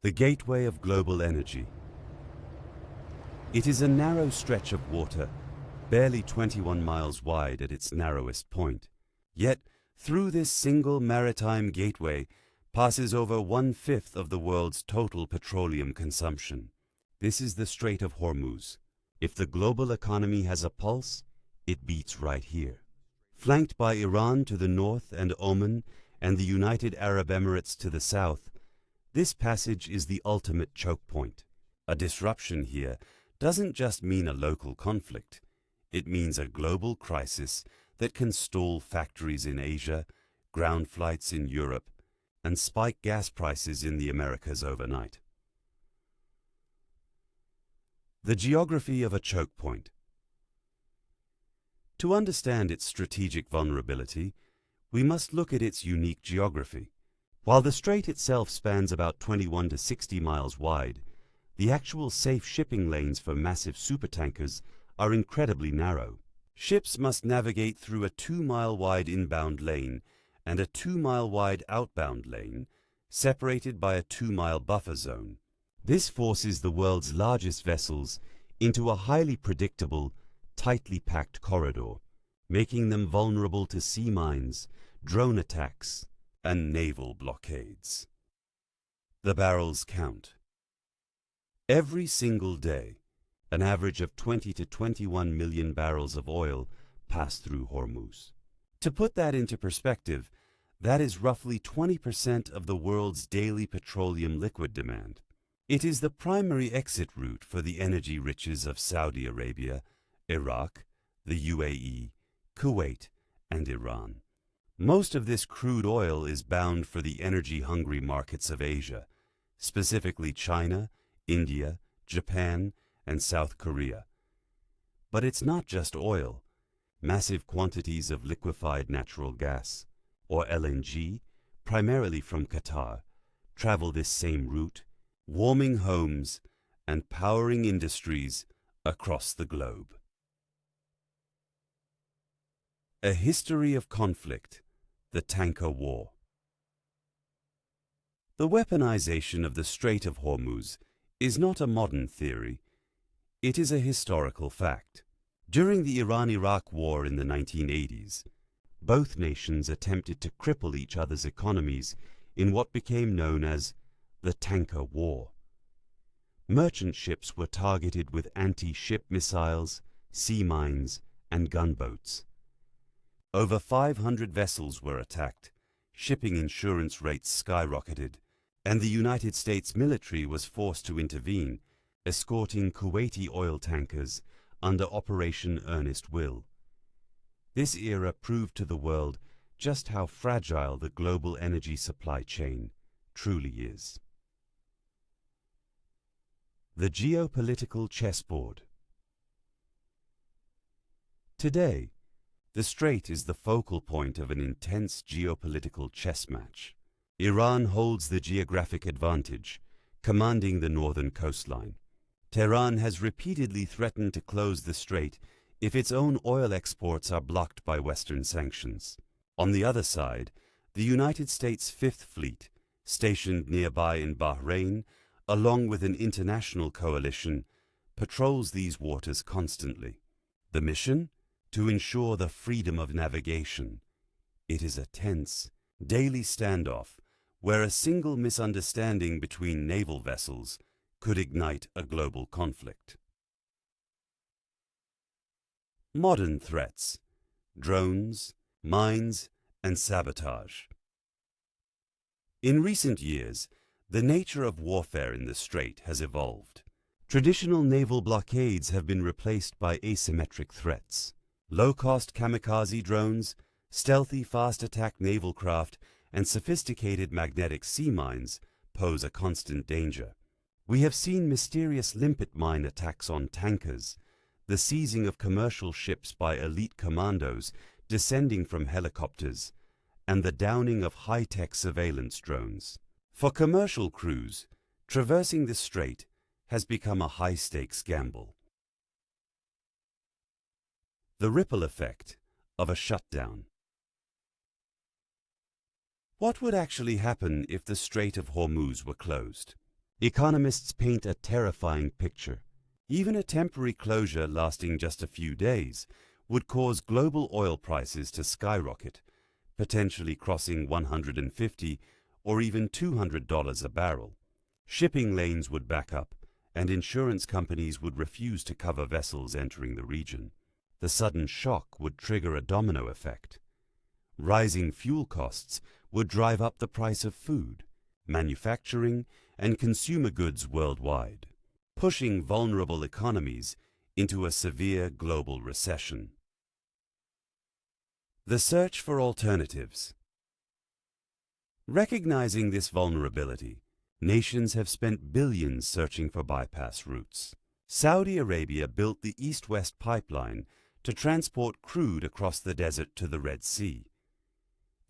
The gateway of global energy. It is a narrow stretch of water, barely 21 miles wide at its narrowest point. Yet, through this single maritime gateway passes over 1/5 of the world's total petroleum consumption. This is the Strait of Hormuz. If the global economy has a pulse, it beats right here. Flanked by Iran to the north and Oman and the United Arab Emirates to the south, this passage is the ultimate choke point. A disruption here doesn't just mean a local conflict. It means a global crisis that can stall factories in Asia, ground flights in Europe, and spike gas prices in the Americas overnight. The geography of a choke point. To understand its strategic vulnerability, we must look at its unique geography. While the strait itself spans about 21 to 60 miles wide, the actual safe shipping lanes for massive supertankers are incredibly narrow. Ships must navigate through a 2-mile wide inbound lane and a 2-mile wide outbound lane, separated by a 2-mile buffer zone. This forces the world's largest vessels into a highly predictable, tightly packed corridor, making them vulnerable to sea mines, drone attacks, and naval blockades. The barrels count. Every single day, an average of 20 to 21 million barrels of oil pass through Hormuz. To put that into perspective, that is roughly 20% of the world's daily petroleum liquid demand. It is the primary exit route for the energy riches of Saudi Arabia, Iraq, the UAE, Kuwait, and Iran. Most of this crude oil is bound for the energy-hungry markets of Asia, specifically China, India, Japan, and South Korea. But it's not just oil. Massive quantities of liquefied natural gas, or LNG, primarily from Qatar, travel this same route, warming homes and powering industries across the globe. A history of conflict, the tanker war. The weaponization of the Strait of Hormuz is not a modern theory. It is a historical fact. During the Iran-Iraq War in the 1980s, both nations attempted to cripple each other's economies in what became known as the tanker war. Merchant ships were targeted with anti-ship missiles, sea mines, and gunboats. Over 500 vessels were attacked, shipping insurance rates skyrocketed, and the United States military was forced to intervene, escorting Kuwaiti oil tankers under Operation Earnest Will. This era proved to the world just how fragile the global energy supply chain truly is. The geopolitical chessboard. Today, the strait is the focal point of an intense geopolitical chess match. Iran holds the geographic advantage, commanding the northern coastline. Tehran has repeatedly threatened to close the strait if its own oil exports are blocked by Western sanctions. On the other side, the United States Fifth Fleet, stationed nearby in Bahrain, along with an international coalition, patrols these waters constantly. The mission? To ensure the freedom of navigation. It is a tense, daily standoff where a single misunderstanding between naval vessels could ignite a global conflict. Modern threats: drones, mines, and sabotage. In recent years, the nature of warfare in the strait has evolved. Traditional naval blockades have been replaced by asymmetric threats. Low-cost kamikaze drones, stealthy fast-attack naval craft, and sophisticated magnetic sea mines pose a constant danger. We have seen mysterious limpet mine attacks on tankers, the seizing of commercial ships by elite commandos descending from helicopters, and the downing of high-tech surveillance drones. For commercial crews, traversing the strait has become a high-stakes gamble. The ripple effect of a shutdown. What would actually happen if the Strait of Hormuz were closed? Economists paint a terrifying picture. Even a temporary closure lasting just a few days would cause global oil prices to skyrocket, potentially crossing $150 or even $200 a barrel. Shipping lanes would back up, and insurance companies would refuse to cover vessels entering the region. The sudden shock would trigger a domino effect. Rising fuel costs would drive up the price of food, manufacturing, and consumer goods worldwide, pushing vulnerable economies into a severe global recession. The search for alternatives. Recognizing this vulnerability, nations have spent billions searching for bypass routes. Saudi Arabia built the East-West pipeline to transport crude across the desert to the Red Sea.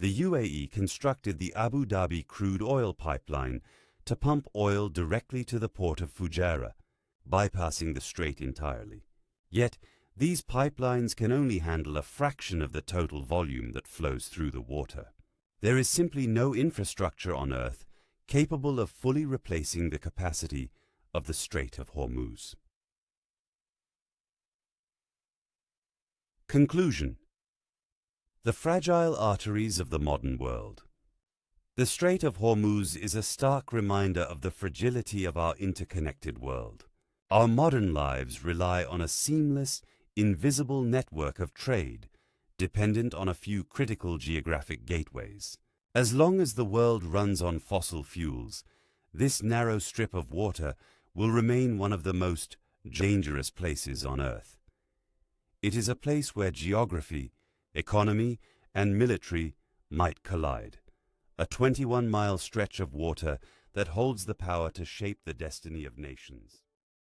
The UAE constructed the Abu Dhabi crude oil pipeline to pump oil directly to the port of Fujairah, bypassing the strait entirely. Yet, these pipelines can only handle a fraction of the total volume that flows through the water. There is simply no infrastructure on Earth capable of fully replacing the capacity of the Strait of Hormuz. Conclusion. The fragile arteries of the modern world. The Strait of Hormuz is a stark reminder of the fragility of our interconnected world. Our modern lives rely on a seamless, invisible network of trade, dependent on a few critical geographic gateways. As long as the world runs on fossil fuels, this narrow strip of water will remain one of the most dangerous places on Earth. It is a place where geography, economy, and military might collide. A 21-mile stretch of water that holds the power to shape the destiny of nations.